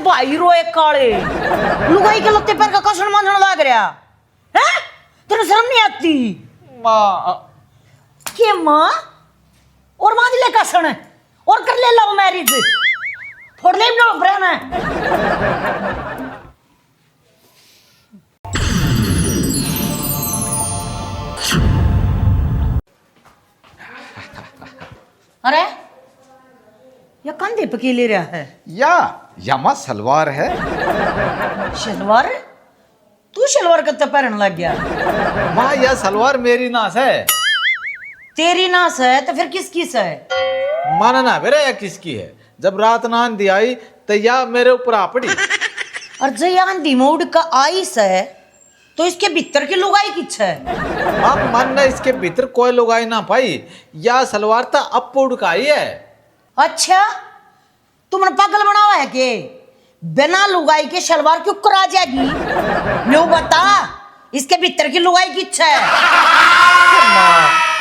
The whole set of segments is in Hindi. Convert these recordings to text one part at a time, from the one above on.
भाई रोए काले लुगाई के लत्ते पैर का कसन मांझण लग रहा है। तेरे शर्म नहीं आती? माँ के माँ और मांझ ले कसन और कर ले लव मैरिज फोड़ ले ना ब्रेन है। अरे ये कंधे पे के ले रहा है? या यमा सलवार है। शलवार? तू शलवार कत्ते पहन लग गया? माँ यह सलवार मेरी नास है। तेरी नास है तो फिर किसकी है? माना ना बेरा यह किसकी है? जब रात नान दी आई तो यह मेरे ऊपर आ पड़ी। और जयान दिमोड का आइस है तो इसके भीतर की लुगाई किच है? आप मानना इसके भीतर कोई लुगाई ना पाई। यह सलवार तो अपउड का ही है। अच्छा तुमने पागल बनावा है के बिना लुगाई के शलवार क्यों करा जाएगी? न्यू बता इसके भीतर की लुगाई किच है?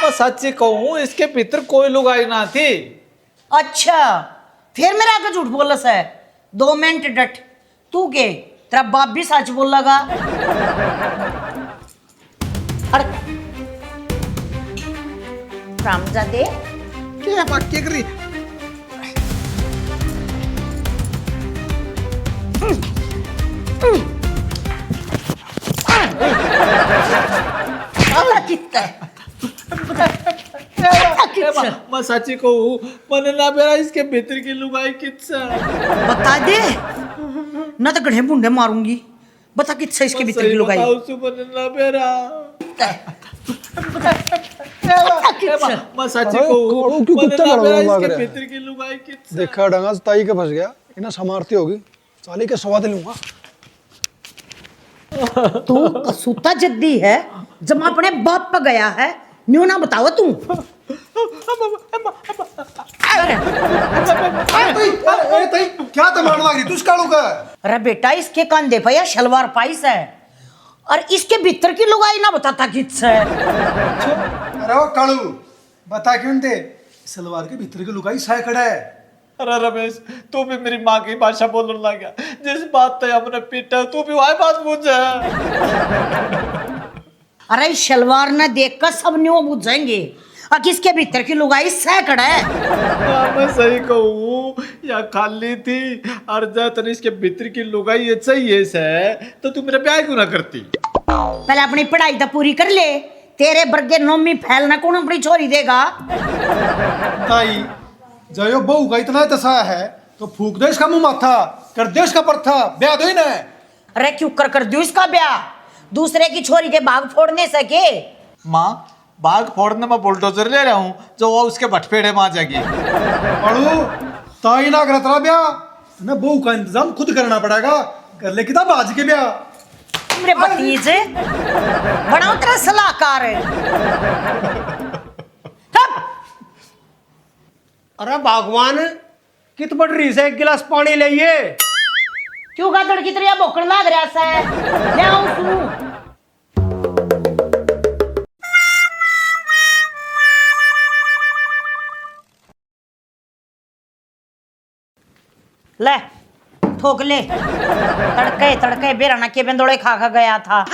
मैं सच्ची कहूँ इसके भीतर कोई लुगाई ना थी। अच्छा फिर मेरा आगे झूठ बोलस है? 2 मिनट डट तू के तेरा बाप भी सच बोल लगा। अरे रामजादे क्या बात क्या करी? कितना मैं सच्ची कहूँ मैंने ना बेरा इसके भीतर की लुगाई कितना बता दे ना तो गढ़े बुंडे मारूंगी। बता कितना इसके भीतर की लुगाई? ना बेरा मैं सच्ची कहूँ क्यों कुत्ते इसके भीतर की लुगाई कितना? देखा डंगा ताई के फंस गया इन्हें समारती होगी साली के स्वाद लूंगा। तू कसूता जद्दी है जब अपने बाप पे गया है न्यू ना बताओ तू। क्या तमाड़ लग रही तू इसका लुका? अरे बेटा इसके कंधे पे या शलवार पाइस है और इसके भीतर की लुगाई ना बताता किस है। अरे वो कालू बता क्यों दे सलवार के भीतर की लुगाई साय खड़ा है। अरे रमेश तू भी मेरी माँ की भाषा बोलने लग गया। जिस बात पे हमने पीटा तू भी वही बात पूछा। अरे शलवार न देखकर सब न्यू बुझेंगे और किसके भीतर की लुगाई सैकड़ है। मैं सही कहूँ या खाली थी और जब इसके भीतर की लुगाई ये चाहिए से तो तू मेरा ब्याह क्यों ना करती? पहले अपनी पढ़ाई तो पूरी कर ले। तेरे बर्गे नोमी फैलना कौन अपनी छोरी देगा? ताई जयो बहू का इतना दशा है तो फूक दे इसका मुंह माथा कर दे इसका परथा ब्याह दो ही ना। अरे क्यों कर दू इसका ब्याह? दूसरे की छोरी के बाग फोड़ने सके? माँ बाग फोड़ने में बुलडोजर ले रहा हूँ जो वो उसके भटपेड़े में आ जाएगी। अड़ू ताई ना करता ब्याह ना बहू का इंतजाम खुद करना पड़ेगा। कर ले किताब आज के ब्याह मेरे भतीजे बनाओ तेरा सलाहकार है। अरे भगवान कित बड़ रही से एक गिलास पानी लाइए। क्यों गादड़ की तरह भोकड़ लाग रहा है? ले आऊं तू। ले ठोक ले। तड़के तड़के बेराना के बेंदोड़े खा गया था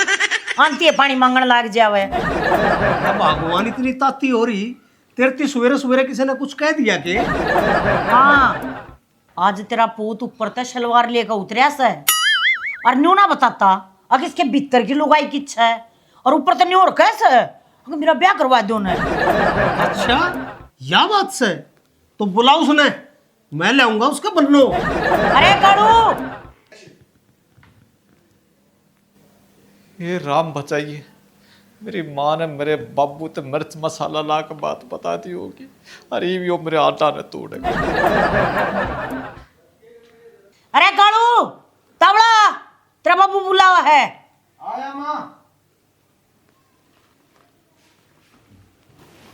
आंती पानी मांगने लाग जावे। भगवान इतनी ताती हो रही तेरती सवेरे सवेरे किसी ने कुछ कह दिया के? हाँ आज तेरा पूत ऊपर तक शलवार लेकर उतरिया से और न्यू ना बताता अगर इसके भीतर की लुगाई किच है और ऊपर तो न्यू और कैसे अगर मेरा ब्याह करवा दो ना। अच्छा या बात से तो बुलाओ उसने मैं लाऊंगा उसका बन्नो। अरे काड़ू ये राम बचाइए मेरी माँ ने मेरे बाबू ते मिर्च मसाला ला के बात बता दी होगी। अरे यो मेरे आटा ने तोड़ेगा। अरे काड़ू तबला तेरा बाबू बुलावा है। आया माँ।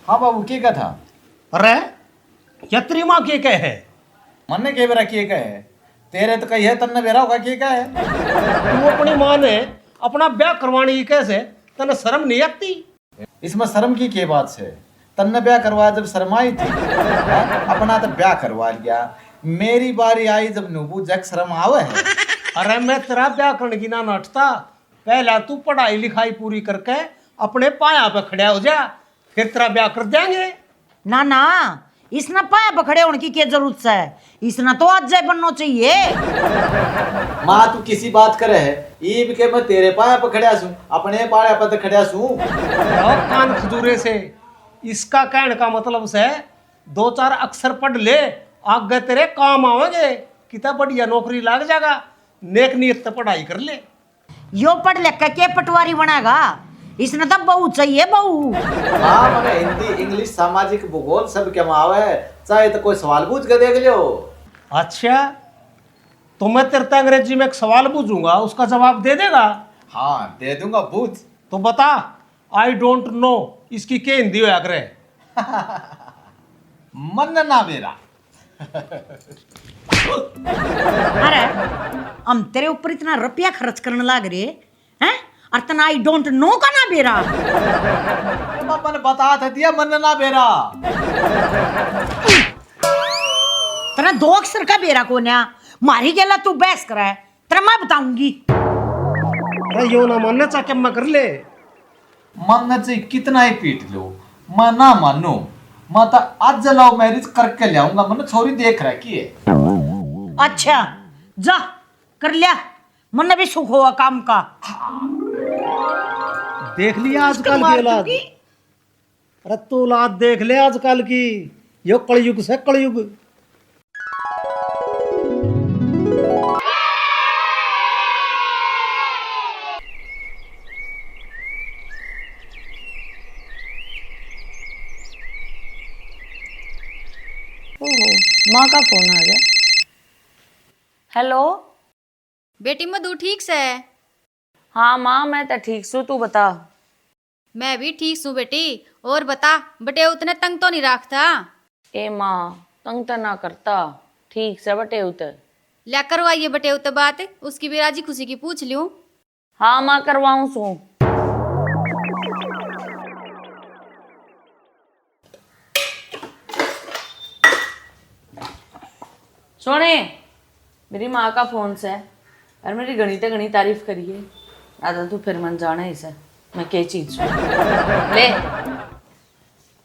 हाँ बाबू के का था? अरे यत्री माँ के कहे है मन ने के बेरा के का है तेरे तो कही है तन्ने बेरा होगा के का है। तू अपनी माँ ने अपना ब्याह करवाने की कैसे तने शर्म नहीं आती? इसमें शर्म की क्या बात है? तन्ने ब्याह करवाया जब शर्म आई थी। अपना तो ब्याह करवा लिया मेरी बारी आई जब नुबू जग शर्म आवे है। अरे मैं तेरा ब्याह करने की ना नटता, पहला तू पढ़ाई लिखाई पूरी करके अपने पाया पे खड़ा हो जा, फिर तेरा ब्याह कर देंगे। ना ना, इसने पाया पकड़े होने की क्या जरूरत है, इसने तो आज जाए बनना चाहिए। माँ तू किसी बात करे है, ईब के मैं तेरे पाया पे खड़ा सूं, अपने पाया पे तो खड़ा सूं। और कान खजूरे से, इसका कहने का मतलब से 2-4 अक्षर पढ़ ले, आगे तेरे काम आवेंगे, कितना बढ़िया नौकरी लग जाएगा। नेक नियत से पढ़ाई कर ले। यो पढ़ लिख के पटवारी बनाएगा, इसने तो बहू चाहिए बहू। हाँ मैंने हिंदी इंग्लिश सामाजिक भूगोल सब क्या आवे, चाहे तो कोई सवाल पूछ के देख लियो। अच्छा, तो मैं तेरे से अंग्रेजी में एक सवाल पूछूंगा, उसका जवाब दे देगा? हाँ दे दूंगा, पूछ। तो बता, आई डोंट नो इसकी क्या हिंदी होया करे? मन ना मेरा। अरे हम तेरे ऊपर इतना रुपया खर्च करने लग रहे हैं, और तना आई डोंट नो का ना बेरा। मैंने बता था दिया मन ना बेरा। तेरा 2 अक्षर का बेरा को ना मारी गेला, तू बहस करा है, तेरा मैं बताऊंगी। अरे यो ना मानना चाहे मैं कर ले। मानना चाहिए कितना ही पीट लो, मैं ना मानू, मैं तो आज लव मैरिज करके ले आऊंगा। मैंने छोरी देख रखी है। अच्छा जा कर लिया, मन भी सुख हुआ काम का। देख लिया आजकल की औलाद। अरे तू औलाद देख ले आजकल की, यो कलयुग से कलयुग। माँ का फोन आ गया। हेलो। बेटी मधु ठीक से है? हाँ माँ, मैं तो ठीक सू, तू बता। मैं भी ठीक सू बेटी। और बता, बटे उतने तंग तो नहीं रखता? ए माँ, तंग तो ना करता, ठीक से बटे उतर। ल्या करवाइए बटे उते बात, उसकी भी राजी खुशी की पूछ लूं। हाँ माँ, करवाऊँ सू। सोने, मेरी माँ का फोन से और मेरी घनी तारीफ करिए। आधा तू फिर मन जाना इसे, मैं क्या चीज छू। ले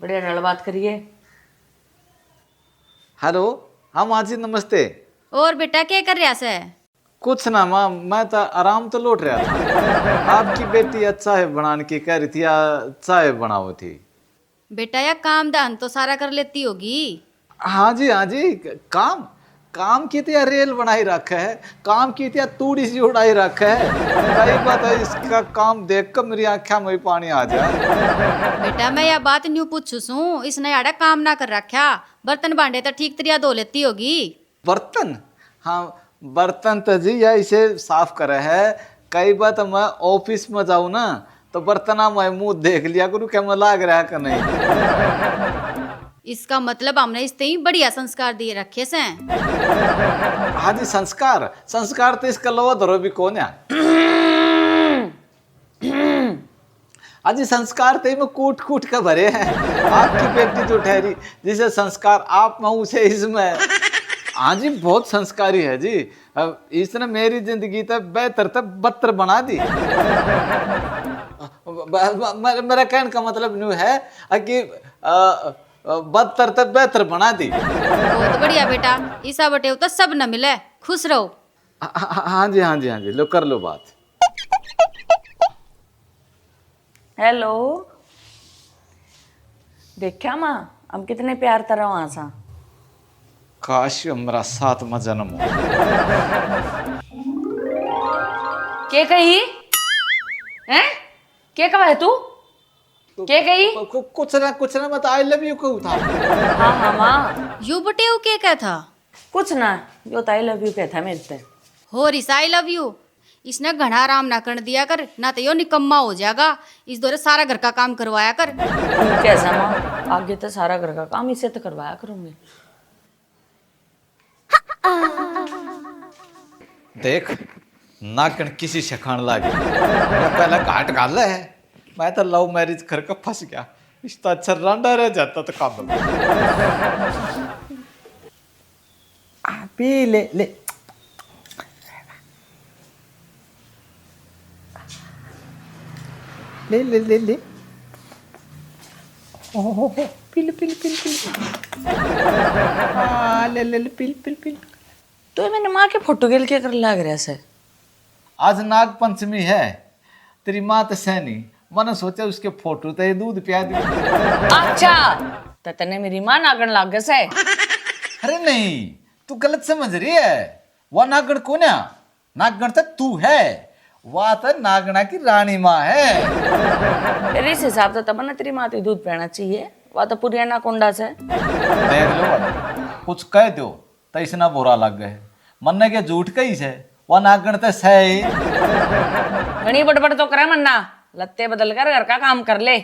बढ़िया रल बात करिए। हेलो, हाँ माँ जी नमस्ते। और बेटा क्या कर रहा से? कुछ ना माँ, मैं तो आराम तो लौट रहा था। आपकी बेटी अच्छा है बनाने की कह रही थी, अच्छा है बनाओ थी। बेटा या काम दान तो सारा कर लेती होगी। हाँ जी, काम काम की तो रेल बनाई रखा है, काम की तो तूड़ी सी उड़ाई रखा है। कई बात है, इसका काम देख कर मेरी आँखें में पानी आ जाए। बेटा मैं यह बात न्यू पूछू सू, इसने आड़ा काम ना कर रखा, बर्तन भांडे तो ठीक तरिया धो लेती होगी। बर्तन? हाँ बर्तन तो जी या इसे साफ करे है। कई बार तो मैं ऑफिस में जाऊँ ना, तो बर्तना मैं मुंह देख लिया करूँ क्या मैं लाग रहा कि नहीं। इसका मतलब हमने इस ही बढ़िया संस्कार दिए रखे से। हाँ जी, संस्कार तो इसका लोवा धरो भी कौन है। हाँ जी, संस्कार तो में कूट के भरे हैं। आपकी बेटी जो ठहरी जिसे संस्कार आप में उसे इसमें। हाँ जी, बहुत संस्कारी है जी। अब इसने मेरी जिंदगी तो बेहतर तो बदतर बना दी। मेरा कहने का मतलब न्यू है कि बदतर तो बेहतर बना दी। बहुत बढ़िया बेटा, ईसा बटे तो सब न मिले, खुश रहो। हाँ जी, लो कर लो बात। हेलो। देखा माँ, हम कितने प्यार तरह वहां सा। काश मेरा 7वां जन्म हो। के कही हैं? के कहा है तू? के कही? कुछ ना मैं तो आई लव यू कहूँ था। हाँ माँ, यू बटे वो क्या था? कुछ ना, यो तो आई लव यू कहता मेरे से। हो रिसा आई लव यू। इसने घना आराम ना कर दिया कर, ना तो यो निकम्मा हो जाएगा। इस दौरे सारा घर का काम करवाया कर। कैसा माँ, आगे तो सारा घर का काम इससे तो करवाया करूंगी। देख नाकन किसी से खान लागी या पहला घाट गाल है। मैं तो लव मैरिज करके फंस गया, इसका अच्छा रांडा रह जाता तो काम। पी ले ले। ले ले ले ले। ओहो पिल पिल पिल पिल। हाँ ले ले ले पिल पिल पिल। तो ये मैंने माँ के फोटो के लिए कर लाग रहा से। आज नाग पंचमी है, तेरी माँ तो सैनी, मैंने सोचा उसके फोटो तो ये दूध पिया दी। अच्छा तो तने मेरी माँ नागण लाग गया से। अरे नहीं, तू गलत समझ रही है। वह नागण कौन है? नागण तो तू है, वह तो नागणा की रानी माँ है। फिर इस हिसाब से तब ना तेरी माँ तो दूध पीना चाहिए, वह तो पूरी अनाकोंडा से। देख लो, कुछ कह दो तो इसना बुरा लग गए। मन्ने के झूठ कही से, वह नागण तो सही। घनी बड़बड़ तो करे मन्ना, लत्ते बदल कर घर का काम कर ले।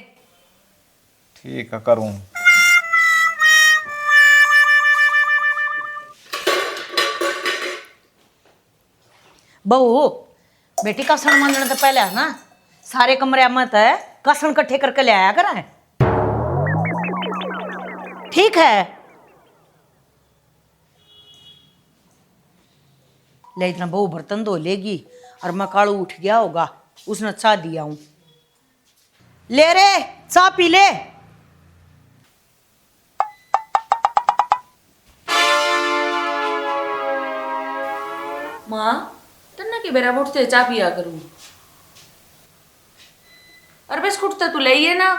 ठीक है करूं। बहू बेटी कसण मांजने तो पहले है ना सारे कमरे में तो कसण इकट्ठे करके ले आया करें। ठीक है ले इतना बहू बर्तन धो लेगी और मैं कालू उठ गया होगा, उसने चाह दिया हूं। ले रे चाह पी ले। माँ तन्ना के बेरा उठते चाह पिया करूं। और बिस्कुट तो तू ले ही है ना।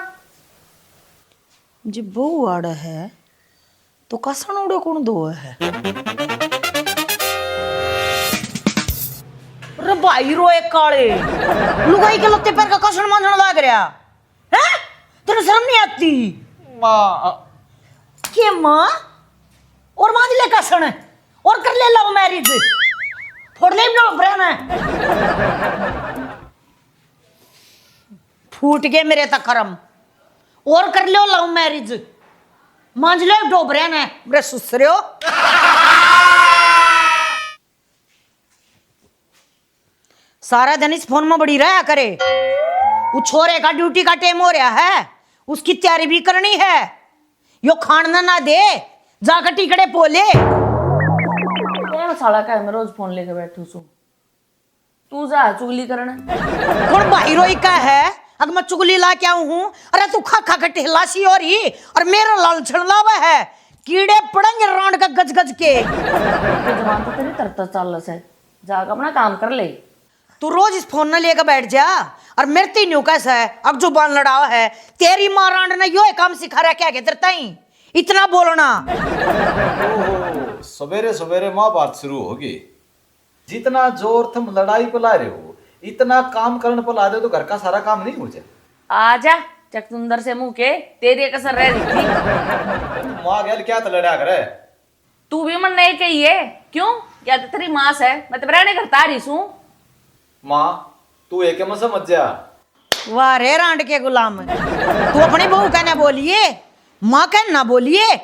जी बहू आड़ा है तो कसण उड़े कौन दो है? रे भाई रोए काले लुगाई के लत्ते पैर का कसण मांजने लग रहा है। तेरे शर्म नहीं आती? माँ के माँ और मांज ले कसण और कर ले लव मैरिज, फोड़ ले नो ब्रेन फूट गए मेरे तक करम, और कर लो लव मैरिज, मांझ लो डोबरे ने मेरे सुसरे हो। सारा दिन इस फोन में बड़ी रहा करे। वो छोरे का ड्यूटी का टाइम हो रहा है, उसकी तैयारी भी करनी है। यो खाना ना दे जाकर टिकड़े पोले। कौन साला का है मैं रोज फोन लेके बैठू सू, तू जा चुगली करना। कौन भाई रोई का है? अगर मैं चुगली ला के आऊं हूं, अरे तू खा खा के टेहलासी हो रही और मेरा लाल छड़लावा है, कीड़े पड़ेंगे रांड का गज गज के। जवान तो तेरी तरतर चाल है, जाकर अपना काम कर ले। तू रोज इस फोन न लेकर बैठ जा और मेरे तीन न्यू कैसा है अब जुबान लड़ावा है। तेरी माँ रांड ने यो काम सिखा रहा क्या तेरे ही इतना बोलना। सवेरे सवेरे माँ बात शुरू होगी। जितना जोर तुम लड़ाई पे ला रहे हो, इतना काम करने पर ला दे तो घर का सारा काम नहीं हो जाए। आजा चकचुंदर से मुंह के तेरी कसर रह रही थी। माँ गैल क्या तो लड़ा करे। तू भी मन नहीं कही है क्यों? या तो तेरी माँ है, मैं तो रहने करता रही हूँ। माँ तू एक में समझ जा। वाह रे रांड के गुलाम, तू अपनी बहू कहना बोलिए, माँ कहना बोलिए।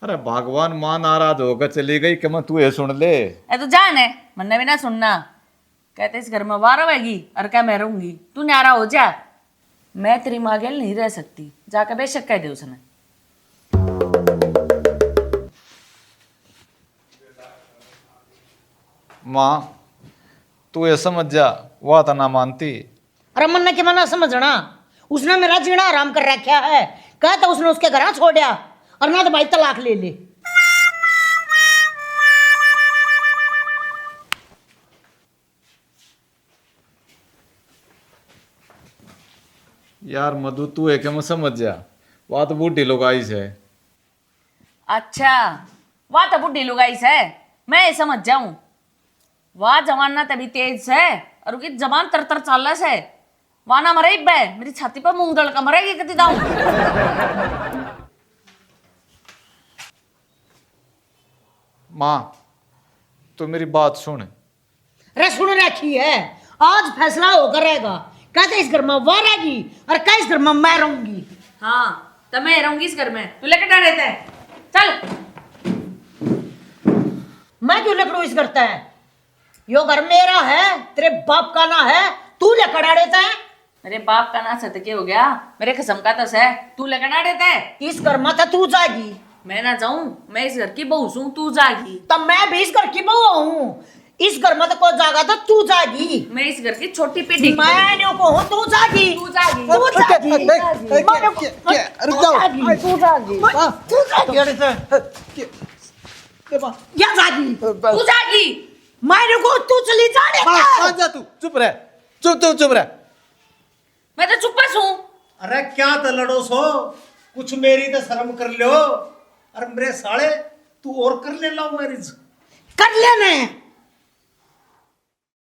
अरे भगवान माँ नाराज होकर चली गई कि मैं तू ये सुन ले। ए तो जान है मन्ने भी ना सुनना। कहते इस घर में वार रहेगी और क्या मैं रहूंगी, तू न्यारा हो जा। मैं तेरी माँ गेल नहीं रह सकती, जाकर बेशक कह दे उसने। माँ तू ये समझ जा, वह तो ना मानती। अरे मन्ना के मना समझना, उसने मेरा जीना आराम कर रखा है। कहता उसने उसके घर छोड़ा और ना तो भाई तलाक ले ले। यार मधु तू एक में समझ जा, वह तो बूढ़ी लोग आई है। अच्छा वाह तो बुढ़ी लुगाई है, मैं ये समझ जाऊं। वाह जवाना तभी तेज है और उसकी जबान तर तर चाल है। वाह ना मरे बे मेरी छाती पर मूंग दल का मरेगी कति दाऊं। माँ तो मेरी बात सुन। अरे सुन रखी है, आज फैसला होकर रहेगा। कहते इस घर में वह रहेगी और कह इस घर में मैं रहूंगी। हाँ तब मैं रहूंगी इस घर में, तू लेकर डर रहता है। चल मैं क्यों लेकर इस करता है? यो घर मेरा है, तेरे बाप का ना है, तू लेकर आ देता है। मेरे बाप का ना सतके हो गया, मेरे कसम का तस है, तू लेकर आ देता है। इस घर में तो तू जाएगी, मैं ना जाऊं, मैं इस घर की बहू हूं, तू जागी। तब मैं भी इस घर की बहू हूँ। इस घर में तो कोई जागा तो तू जागी। मैं इस घर की छोटी पेटी मैं न्यू को हूँ, तू जागी। तू जागी। तू जागी। रुक जाओ। तू जागी। तू जागी। अरे सर, या जागी। तू जागी। मैं न्यू को तू चली जाने मान जा तू, चुप रह, चुप रह। मैं तो चुप हूं। अरे क्या तो लड़ो सो, कुछ मेरी तो शर्म कर लो। अरे मेरे साले, तू और कर ले लव मैरिज। कर लेने